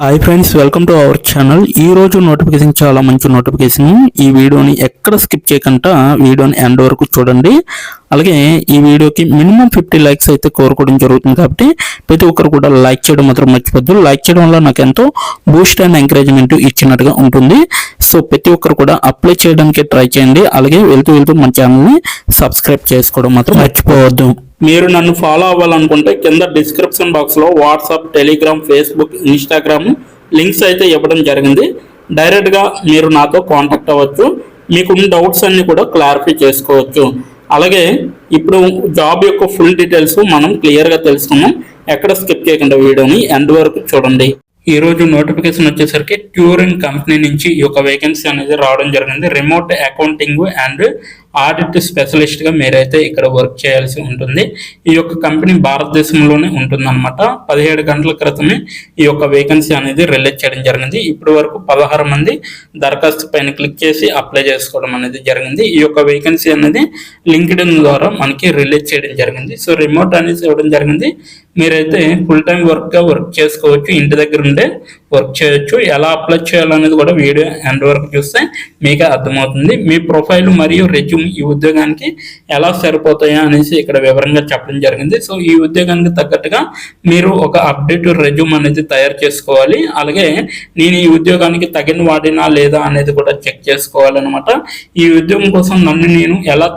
Hi friends, welcome to our channel. ఈ రోజు notification చాలా మంచి నోటిఫికేషన్. ఈ వీడియోని ఎక్కడ స్కిప్ చేయకుండా వీడియోని ఎండ్ వరకు చూడండి. అలాగే ఈ వీడియోకి మినిమం 50 లైక్స్ అయితే కోరుకోవడం జరుగుతుంది. కాబట్టి ప్రతి ఒక్కరు కూడా లైక్ చేయడం మాత్రం మర్చిపోద్దు. లైక్ చేయడం వల్ల నాకు ఎంతో బూస్ట్ అండ్ ఎంకరేజ్మెంట్ ఇచ్చినట్టుగా ఉంటుంది. సో ప్రతి ఒక్కరు కూడా అప్లై చేయడానికి ట్రై చేయండి. అలాగే వెళ్తూ మన ఛానల్ని సబ్స్క్రైబ్ చేసుకోవడం మాత్రం మర్చిపోవద్దు. మీరు నన్ను ఫాలో అవ్వాలనుకుంటే కింద డిస్క్రిప్షన్ బాక్స్లో WhatsApp, Telegram, Facebook, Instagram links అయితే ఇవ్వడం జరిగింది. డైరెక్ట్గా మీరు నాతో కాంటాక్ట్ అవ్వచ్చు. మీకున్న డౌట్స్ అన్ని కూడా క్లారిఫై చేసుకోవచ్చు. అలాగే ఇప్పుడు జాబ్ యొక్క ఫుల్ డీటెయిల్స్ మనం క్లియర్గా తెలుసుకున్నాం. ఎక్కడ స్కిప్ చేయకుండా వీడియోని ఎండ్ వరకు చూడండి. ఈ రోజు నోటిఫికేషన్ వచ్చేసరికి ట్యూరింగ్ కంపెనీ నుంచి ఈ యొక్క వేకెన్సీ అనేది రావడం జరిగింది. రిమోట్ అకౌంటింగ్ అండ్ ఆడిట్ స్పెషలిస్ట్గా మీరైతే ఇక్కడ వర్క్ చేయాల్సి ఉంటుంది. ఈ యొక్క కంపెనీ భారతదేశంలోనే ఉంటుందన్నమాట. 17 గంటల క్రితమే ఈ యొక్క వేకెన్సీ అనేది రిలీజ్ చేయడం జరిగింది. ఇప్పటి వరకు 16 మంది దరఖాస్తు పైన క్లిక్ చేసి అప్లై చేసుకోవడం అనేది జరిగింది. ఈ యొక్క వేకెన్సీ అనేది లింక్డ్ఇన్ ద్వారా మనకి రిలీజ్ చేయడం జరిగింది. సో రిమోట్ అనేది ఇవ్వడం జరిగింది. మీరైతే ఫుల్ టైం వర్క్గా వర్క్ చేసుకోవచ్చు. ఇంటి దగ్గర ఉండే వర్క్ చేయొచ్చు. ఎలా అప్లై చేయాలనేది కూడా వీడియో ఎండ్ వరకు చూస్తే మీకే అర్థమవుతుంది. మీ ప్రొఫైల్ మరియు రెజ్యూమ్ ఈ ఉద్యోగానికి ఎలా సరిపోతాయా అనేసి ఇక్కడ వివరంగా చెప్పడం జరిగింది. సో ఈ ఉద్యోగానికి తగ్గట్టుగా మీరు ఒక అప్డేటెడ్ రెజ్యూమ్ అనేది తయారు చేసుకోవాలి. అలాగే నేను ఈ ఉద్యోగానికి తగిన వాడినా లేదా అనేది కూడా చెక్ చేసుకోవాలన్నమాట. ఈ ఉద్యోగం కోసం నన్ను నేను ఎలా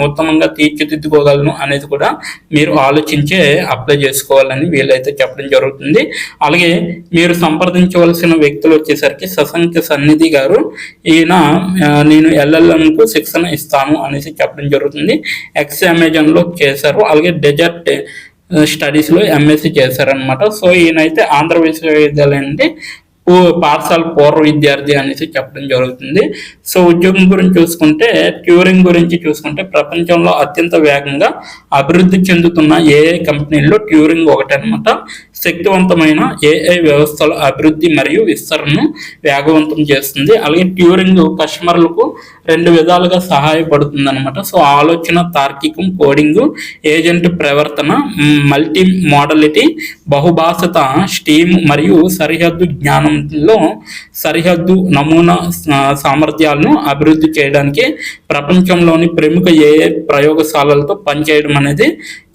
ఉత్తమంగా తీర్చిదిద్దుకోగలను అనేది కూడా మీరు ఆలోచించే అప్లై చేసుకోవాలని వీళ్ళైతే చెప్పడం జరుగుతుంది. అలాగే మీరు సంప్రదించవలసిన వ్యక్తులు వచ్చేసరికి శశాంక సన్నిధి గారు. ఈయన నేను ఎల్ఎల్ఎంకు శిక్షణ ఇస్తాను అనేసి చెప్పడం జరుగుతుంది. అమెజాన్ లో చేశారు. అలాగే డెజర్ట్ స్టడీస్ లో ఎంఎస్సి చేశారనమాట. సో ఈయనైతే ఆంధ్ర విశ్వవిద్యాలయం నుండి పాఠశాల పూర్వ విద్యార్థి అనేసి చెప్పడం జరుగుతుంది. సో ఉద్యోగం గురించి చూసుకుంటే, ట్యూరింగ్ గురించి చూసుకుంటే ప్రపంచంలో అత్యంత వేగంగా అభివృద్ధి చెందుతున్న ఏఐ కంపెనీల్లో ట్యూరింగ్ ఒకటి అనమాట. శక్తివంతమైన ఏఐ వ్యవస్థల అభివృద్ధి మరియు విస్తరణను వేగవంతం చేస్తుంది. అలాగే ట్యూరింగ్ కస్టమర్లకు 2 విధాలుగా సహాయపడుతుంది అనమాట. సో ఆలోచన, తార్కికం, కోడింగ్, ఏజెంట్ ప్రవర్తన, మల్టీ మోడలిటీ, బహుభాషత, స్టీమ్ మరియు సరిహద్దు జ్ఞానంలో సరిహద్దు నమూనా సామర్థ్యాలను అభివృద్ధి చేయడానికి ప్రపంచంలోని ప్రముఖ ఏఐ ప్రయోగశాలలతో పనిచేయడం అనేది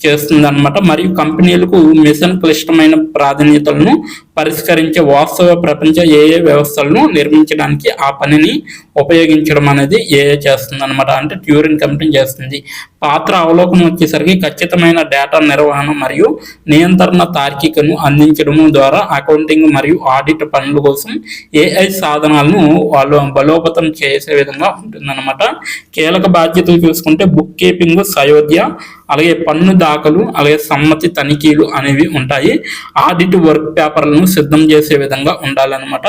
చేస్తుంది అనమాట. మరియు కంపెనీలకు మిషన్ క్లిష్టమైన ప్రాధాన్యతలను పరిష్కరించే వాస్తవ ప్రపంచ ఏఐ వ్యవస్థలను నిర్మించడానికి ఆ పనిని ఉపయోగించడం అనేది ఏఐ చేస్తుంది అనమాట. అంటే ట్యూరింగ్ కంపెనీ చేస్తుంది. పాత్ర అవలోకనం వచ్చేసరికి ఖచ్చితమైన డేటా నిర్వహణ మరియు నియంత్రణ తార్కికను అందించడం ద్వారా అకౌంటింగ్ మరియు ఆడిట్ పనుల కోసం ఏఐ సాధనాలను వాళ్ళు బలోపేతం చేసే విధంగా ఉంటుందన్నమాట. కీలక బాధ్యతలు చూసుకుంటే బుక్ కీపింగ్, సయోధ్య, అలాగే పన్ను దాఖలు, అలాగే సమ్మతి తనిఖీలు అనేవి ఉంటాయి. ఆడిట్ వర్క్ పేపర్లను సిద్ధం చేసే విధంగా ఉండాలన్నమాట.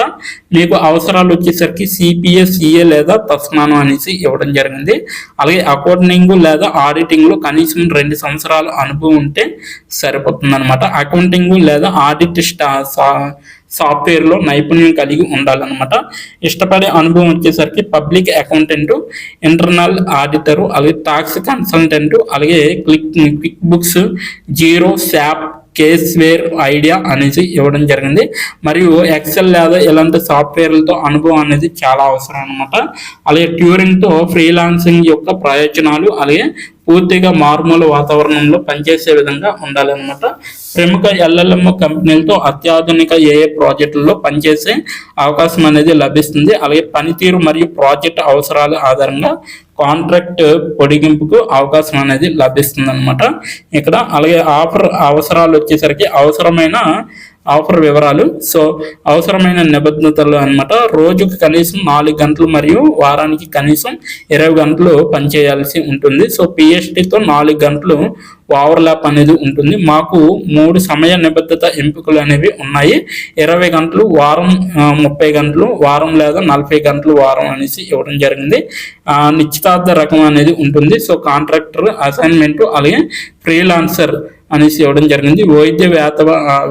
మీకు అవసరాలు వచ్చేసరికి సిపిఏ, సిఏ లేదా తస్మానం అనేసి ఇవ్వడం జరిగింది. అలాగే అకౌంటింగ్ లేదా ఆడిటింగ్ లో కనీసం 2 సంవత్సరాల అనుభవం ఉంటే సరిపోతుంది అనమాట. అకౌంటింగ్ లేదా ఆడిట్ సాఫ్ట్వేర్ లో నైపుణ్యం కలిగి ఉండాలన్నమాట. ఇష్టపడే అనుభవం వచ్చేసరికి పబ్లిక్ అకౌంటెంట్, ఇంటర్నల్ ఆడిటర్, అలాగే టాక్స్ కన్సల్టెంట్, అలాగే QuickBooks, Xero, SAP, CaseWare idea అనేసి ఇవ్వడం జరిగింది. మరియు ఎక్సెల్ లేదా ఇలాంటి సాఫ్ట్వేర్లతో అనుభవం అనేది చాలా అవసరం అనమాట. అలాగే ట్యూరింగ్తో ఫ్రీలాన్సింగ్ యొక్క ప్రయోజనాలు, అలాగే పూర్తిగా మారుమూల వాతావరణంలో పనిచేసే విధంగా ఉండాలన్నమాట. ప్రముఖ ఎల్ఎల్ఎం కంపెనీలతో అత్యాధునిక ఏఏ ప్రాజెక్టుల్లో పనిచేసే అవకాశం అనేది లభిస్తుంది. అలాగే పనితీరు మరియు ప్రాజెక్ట్ అవసరాల ఆధారంగా కాంట్రాక్ట్ పొడిగింపుకు అవకాశం అనేది లభిస్తుంది అనమాట ఇక్కడ. అలాగే అవసరాలు వచ్చేసరికి ఆఫర్ వివరాలు. సో అవసరమైన నిబంధనలు అనమాట. రోజుకు కనీసం 4 గంటలు మరియు వారానికి కనీసం 20 గంటలు పనిచేయాల్సి ఉంటుంది. సో పిఎస్టీతో 4 గంటలు ఓవర్లాప్ అనేది ఉంటుంది. మాకు 3 సమయ నిబద్ధత ఎంపికలు అనేవి ఉన్నాయి. 20 గంటలు వారం, 30 గంటలు వారం లేదా 40 గంటలు వారం అనేసి ఇవ్వడం జరిగింది. నిశ్చితార్థ రకం అనేది ఉంటుంది. సో కాంట్రాక్టర్, అసైన్మెంట్, అలాగే ఫ్రీలాన్సర్ అనేసి ఇవ్వడం జరిగింది. వైద్య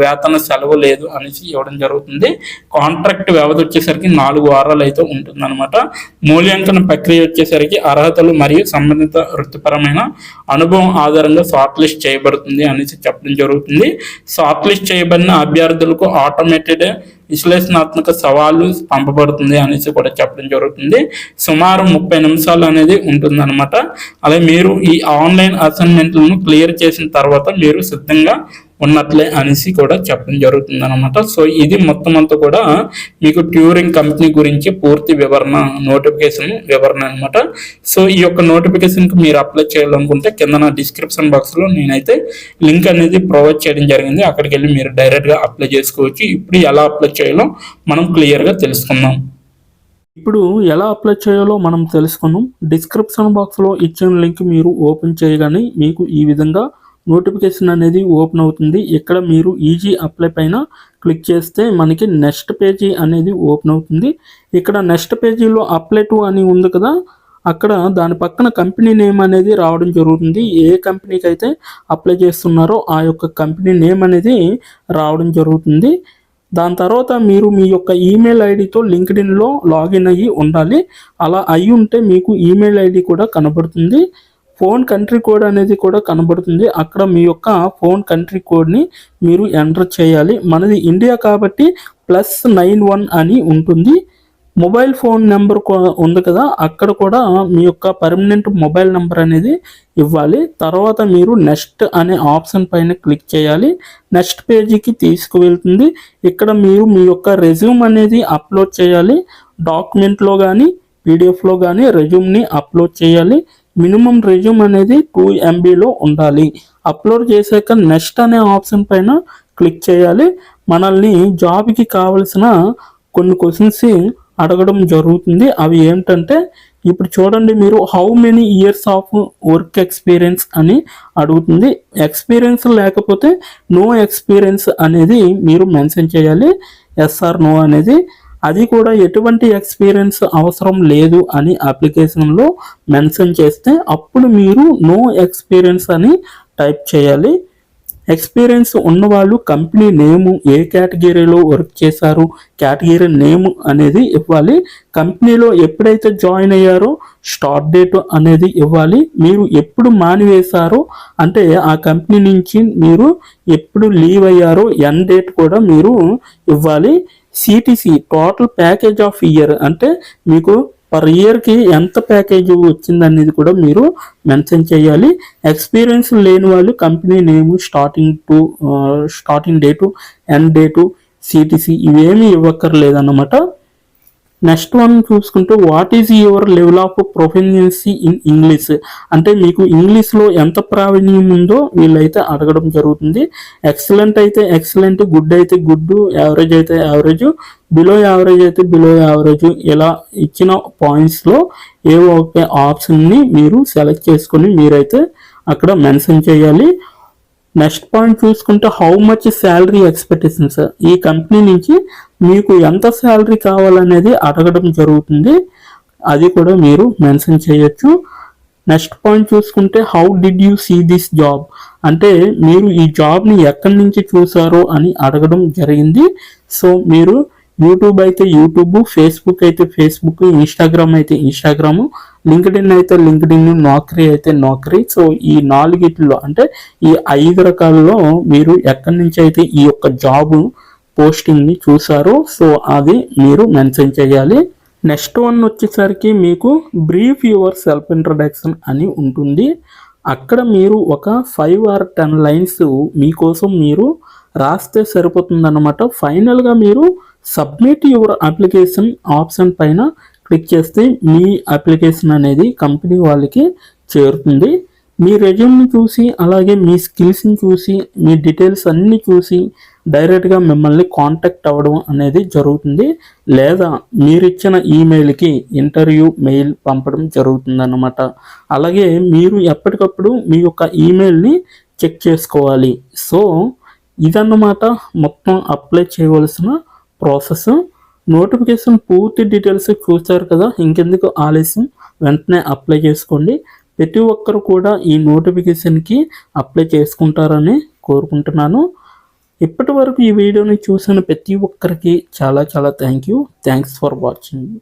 వేతన సెలవు లేదు అనేసి ఇవ్వడం జరుగుతుంది. కాంట్రాక్ట్ వ్యవధి వచ్చేసరికి 4 వారాలు అయితే ఉంటుందన్నమాట. మూల్యాంకన ప్రక్రియ వచ్చేసరికి అర్హతలు మరియు సంబంధిత వృత్తిపరమైన అనుభవం ఆధారంగా షార్ట్ లిస్ట్ చేయబడుతుంది అనేసి చెప్పడం జరుగుతుంది. షార్ట్ లిస్ట్ చేయబడిన అభ్యర్థులకు ఆటోమేటెడ్ విశ్లేషణాత్మక సవాలు పంపబడుతుంది అనేసి కూడా చెప్పడం జరుగుతుంది. సుమారు 30 నిమిషాలు అనేది ఉంటుంది అనమాట. అలాగే మీరు ఈ ఆన్లైన్ అసైన్మెంట్లను క్లియర్ చేసిన తర్వాత మీరు సిద్ధంగా ఉన్నట్లే అనేసి కూడా చెప్పడం జరుగుతుంది అనమాట. సో ఇది మొత్తం అంతా కూడా మీకు ట్యూరింగ్ కంపెనీ గురించి పూర్తి వివరణ, నోటిఫికేషన్ వివరణ అనమాట. సో ఈ యొక్క నోటిఫికేషన్కి మీరు అప్లై చేయాలనుకుంటే కింద నా డిస్క్రిప్షన్ బాక్స్లో నేనైతే లింక్ అనేది ప్రొవైడ్ చేయడం జరిగింది. అక్కడికి వెళ్ళి మీరు డైరెక్ట్గా అప్లై చేసుకోవచ్చు. ఇప్పుడు ఎలా అప్లై చేయాలో మనం క్లియర్గా తెలుసుకుందాం. ఇప్పుడు ఎలా అప్లై చేయాలో మనం తెలుసుకున్నాం. డిస్క్రిప్షన్ బాక్స్లో ఇచ్చిన లింక్ మీరు ఓపెన్ చేయగానే మీకు ఈ విధంగా నోటిఫికేషన్ అనేది ఓపెన్ అవుతుంది. ఇక్కడ మీరు ఈజీ అప్లై పైన క్లిక్ చేస్తే మనకి నెక్స్ట్ పేజీ అనేది ఓపెన్ అవుతుంది. ఇక్కడ నెక్స్ట్ పేజీలో అప్లై టు అని ఉంది కదా, అక్కడ దాని పక్కన కంపెనీ నేమ్ అనేది రావడం జరుగుతుంది. ఏ కంపెనీకి అయితే అప్లై చేస్తున్నారో ఆ యొక్క కంపెనీ నేమ్ అనేది రావడం జరుగుతుంది. దాని తర్వాత మీరు మీ యొక్క ఈమెయిల్ ఐడితో లింక్డ్ఇన్లో లాగిన్ అయ్యి ఉండాలి. అలా అయి ఉంటే మీకు ఈమెయిల్ ఐడి కూడా కనబడుతుంది. ఫోన్ కంట్రీ కోడ్ అనేది కూడా కనబడుతుంది. అక్కడ మీ యొక్క ఫోన్ కంట్రీ కోడ్ని మీరు ఎంటర్ చేయాలి. మనది ఇండియా కాబట్టి +91 అని ఉంటుంది. మొబైల్ ఫోన్ నెంబర్ ఉంది కదా, అక్కడ కూడా మీ యొక్క పర్మనెంట్ మొబైల్ నెంబర్ అనేది ఇవ్వాలి. తర్వాత మీరు నెక్స్ట్ అనే ఆప్షన్ పైన క్లిక్ చేయాలి. నెక్స్ట్ పేజీకి తీసుకువెళ్తుంది. ఇక్కడ మీరు మీ యొక్క రెజ్యూమ్ అనేది అప్లోడ్ చేయాలి. డాక్యుమెంట్లో కానీ పీడిఎఫ్లో కానీ రెజ్యూమ్ని అప్లోడ్ చేయాలి. మినిమం రెజ్యూమ్ అనేది 2 MBలో ఉండాలి. అప్లోడ్ చేశాక నెక్స్ట్ అనే ఆప్షన్ పైన క్లిక్ చేయాలి. మనల్ని జాబ్కి కావలసిన కొన్ని క్వశ్చన్స్ అడగడం జరుగుతుంది. అవి ఏమిటంటే ఇప్పుడు చూడండి, మీరు how many years of work experience అని అడుగుతుంది. ఎక్స్పీరియన్స్ లేకపోతే నో ఎక్స్పీరియన్స్ అనేది మీరు మెన్షన్ చేయాలి. ఎస్ ఆర్ నో అనేది. అది కూడా ఎటువంటి ఎక్స్పీరియన్స్ అవసరం లేదు అని అప్లికేషన్లో మెన్షన్ చేస్తే అప్పుడు మీరు నో ఎక్స్పీరియన్స్ అని టైప్ చేయాలి. ఎక్స్పీరియన్స్ ఉన్నవాళ్ళు కంపెనీ నేము, ఏ కేటగిరీలో వర్క్ చేశారు, కేటగిరీ నేమ్ అనేది ఇవ్వాలి. కంపెనీలో ఎప్పుడైతే జాయిన్ అయ్యారో స్టార్ట్ డేట్ అనేది ఇవ్వాలి. మీరు ఎప్పుడు మానివేశారో అంటే ఆ కంపెనీ నుంచి మీరు ఎప్పుడు లీవ్ అయ్యారో ఎండ్ డేట్ కూడా మీరు ఇవ్వాలి. CTC total package of year అంటే మీకు పర్ ఇయర్కి ఎంత ప్యాకేజ్ వచ్చిందనేది కూడా మీరు మెన్షన్ చేయాలి. ఎక్స్పీరియన్స్ లేని వాళ్ళు కంపెనీ నేము, starting date, end date, CTC ఇవేమీ ఇవ్వక్కర్లేదన్నమాట. నెక్స్ట్ వన్ చూసుకుంటే what is your level of proficiency in English అంటే మీకు ఇంగ్లీష్లో ఎంత ప్రావీణ్యం ఉందో వీళ్ళైతే అడగడం జరుగుతుంది. ఎక్సలెంట్ అయితే ఎక్సలెంట్, గుడ్ అయితే గుడ్, యావరేజ్ అయితే యావరేజ్, బిలో యావరేజ్ అయితే బిలో యావరేజ్, ఇలా ఇచ్చిన పాయింట్స్లో ఏ ఒక ఆప్షన్ని మీరు సెలెక్ట్ చేసుకొని మీరైతే అక్కడ మెన్షన్ చేయాలి. నెక్స్ట్ పాయింట్ చూసుకుంటే హౌ మచ్ శాలరీ ఎక్స్పెక్టేషన్స్, ఈ కంపెనీ నుంచి మీకు ఎంత శాలరీ కావాలనేది అడగడం జరుగుతుంది. అది కూడా మీరు మెన్షన్ చేయొచ్చు. నెక్స్ట్ పాయింట్ చూసుకుంటే how did you see this job అంటే మీరు ఈ జాబ్ని ఎక్కడి నుంచి చూసారో అని అడగడం జరిగింది. సో మీరు యూట్యూబ్ అయితే యూట్యూబ్, ఫేస్బుక్ అయితే ఫేస్బుక్, ఇన్స్టాగ్రామ్ అయితే ఇన్స్టాగ్రామ్, లింక్డ్ఇన్ అయితే లింక్డ్ఇన్, నౌకరీ అయితే నౌకరీ. సో ఈ 4 అంటే ఈ 5 రకాలలో మీరు ఎక్కడి నుంచి అయితే ఈ యొక్క జాబ్ పోస్టింగ్ని చూసారో సో అది మీరు మెన్షన్ చేయాలి. నెక్స్ట్ వన్ వచ్చేసరికి మీకు బ్రీఫ్ యువర్ సెల్ఫ్ ఇంట్రడక్షన్ అని ఉంటుంది. అక్కడ మీరు ఒక 5 or 10 లైన్స్ మీకోసం మీరు రాస్తే సరిపోతుందన్నమాట. ఫైనల్గా మీరు సబ్మిట్ యువర్ అప్లికేషన్ ఆప్షన్ పైన క్లిక్ చేస్తే మీ అప్లికేషన్ అనేది కంపెనీ వాళ్ళకి చేరుతుంది. మీ రెజ్యూమ్ని చూసి అలాగే మీ స్కిల్స్ని చూసి మీ డీటెయిల్స్ అన్నీ చూసి డైరెక్ట్గా మిమ్మల్ని కాంటాక్ట్ అవ్వడం అనేది జరుగుతుంది. లేదా మీరిచ్చిన ఈమెయిల్కి ఇంటర్వ్యూ మెయిల్ పంపడం జరుగుతుందన్నమాట. అలాగే మీరు ఎప్పటికప్పుడు మీ యొక్క ఈమెయిల్ని చెక్ చేసుకోవాలి. సో ఇదన్నమాట మొత్తం అప్లై చేయవలసిన ప్రాసెస్. నోటిఫికేషన్ పూర్తి డీటెయిల్స్ చూస్తారు కదా, ఇంకెందుకు ఆలస్యం, వెంటనే అప్లై చేసుకోండి. ప్రతి ఒక్కరు కూడా ఈ నోటిఫికేషన్కి అప్లై చేసుకుంటారని కోరుకుంటున్నాను. ఇప్పటి వరకు ఈ వీడియోని చూసిన ప్రతి ఒక్కరికి చాలా థ్యాంక్స్ ఫర్ వాచింగ్.